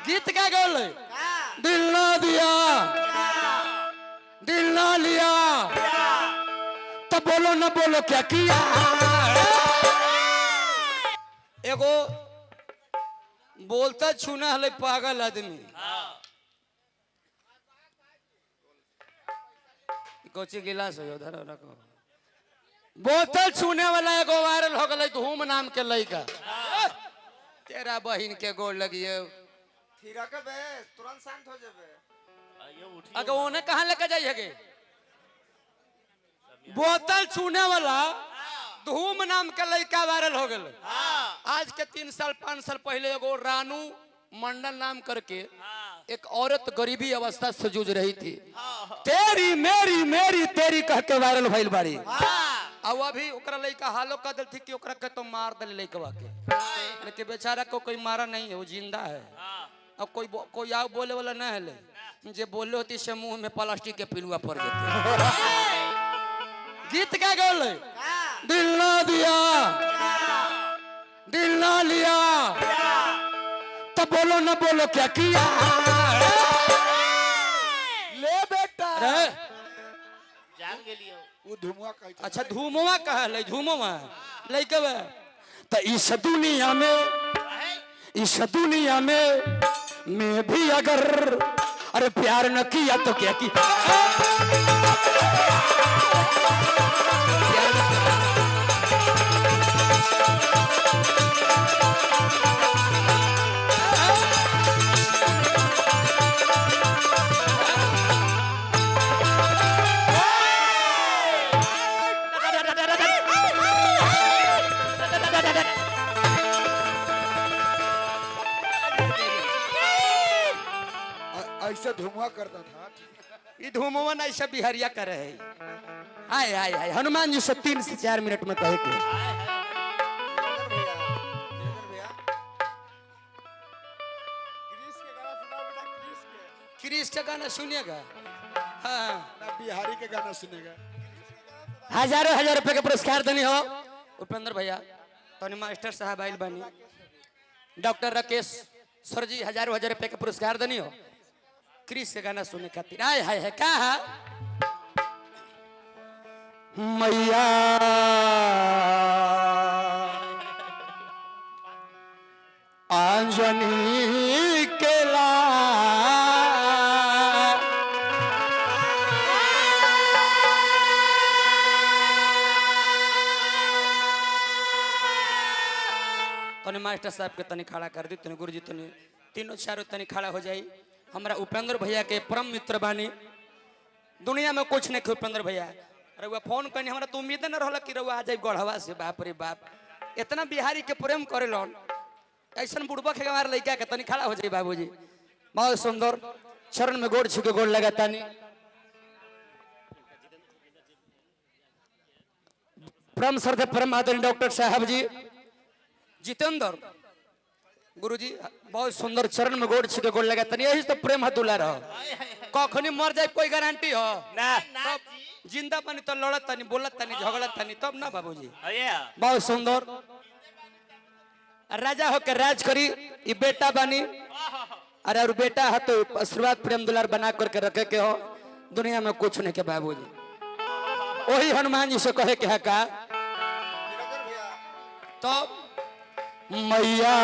गीत क्या बोले? दिल ना दिया, दिल ना लिया, तो बोलो ना बोलो क्या किया। एगो बोलता छूना हले पागल आदमी। कोची गिलास हो उधर रखो। बोतल छूने वाला एगो वायरल हो गए धूम नाम के लड़का। तेरा बहन के गोल लगिए तुरंत शांत हो जाबे। अगर उन्हें कहाँ लेके जाइए? बोतल छूने वाला धूम नाम के लड़का वायरल हो गए। आज के 3 साल 5 साल पहले एगो रानू मंडल नाम करके एक औरत गरीबी अवस्था से जूझ रही थी। तेरी मेरी मेरी तेरी कह के वायरल भइल बाड़ी। अब अभी ओकरा लड़का हालो कह दिल थी कि ओकरा के तो मार दल लड़कवा के, लेकिन बेचारा को कोई मारा नहीं है, वो जिंदा है। अब कोई आओ बोले वाला नहीं है ले, जे बोले होती से मुंह में प्लास्टिक के पिलुआ पड़ जाते। गीत क्या बोले? दिल ना दिया, दिल ना लिया, तो बोलो ना बोलो क्या किया। ले बेटा जान गेलियो वो धुमुआ कहै छै। अच्छा धूमवा कहले धूमवा लइके बे तो इस दुनिया में मैं भी अगर अरे प्यार न किया तो क्या किया। ऐसे धुमुआ करता था। ये धूमवा ना ऐसा बिहारिया कर रहे हैं। हाय हाय हाय हनुमान जी से 3 से 4 मिनट में कहे के क्रिस के गाना सुनिएगा। हाँ ना बिहारी के गाना सुनेगा। हजारों हजार रुपए के पुरस्कार देनी हो उपेंद्र भैया तनी मास्टर साहब आइल बनी डॉक्टर राकेश सर जी हजारों हजार रुपए के पुरस्कार देनी हो क्रिस के गाना सुनने खातिर। आय हाय है का मैया आंजनी के ला तनी मास्टर साहब के तनी खड़ा कर दी तनी गुरुजी तनी तीनों चारों तनी खड़ा हो जाई। हमारा उपेंद्र भैया के परम मित्र बानी दुनिया में कुछ नहीं उपेंद्र भैया। रउआ फोन करनी हमारा तो उम्मीद न रहला कि रउआ आ जाए गढ़वा से। बाप रे बाप इतना बिहारी के प्रेम करे लोन ऐसा बुड़बा के हमारे लड़का के तनी खड़ा हो जाए बाबूजी। बहुत सुंदर चरण में गोड़ छुके गोड़ लगा तानी परम श्रद्धेय परम आदरणीय डॉक्टर साहब जी जितेंद्र गुरुजी बहुत सुंदर चरण में गोड़ छिके गोड़ लगा तनी यही तो प्रेम है दुलार हो। कखनी मर जाए कोई गारंटी हो ना? तब जिंदा बनी तो लड़त तनी बोलत तनी झगड़त तनी तब ना बाबूजी। बहुत सुंदर राजा हो के राज करी ये बेटा बनी अरे और बेटा है तो आशीर्वाद प्रेम दुलार बना करके रखे के हो दुनिया में कुछ नहीं के बाबूजी। वही हनुमान जी से कहे के है का तो मैया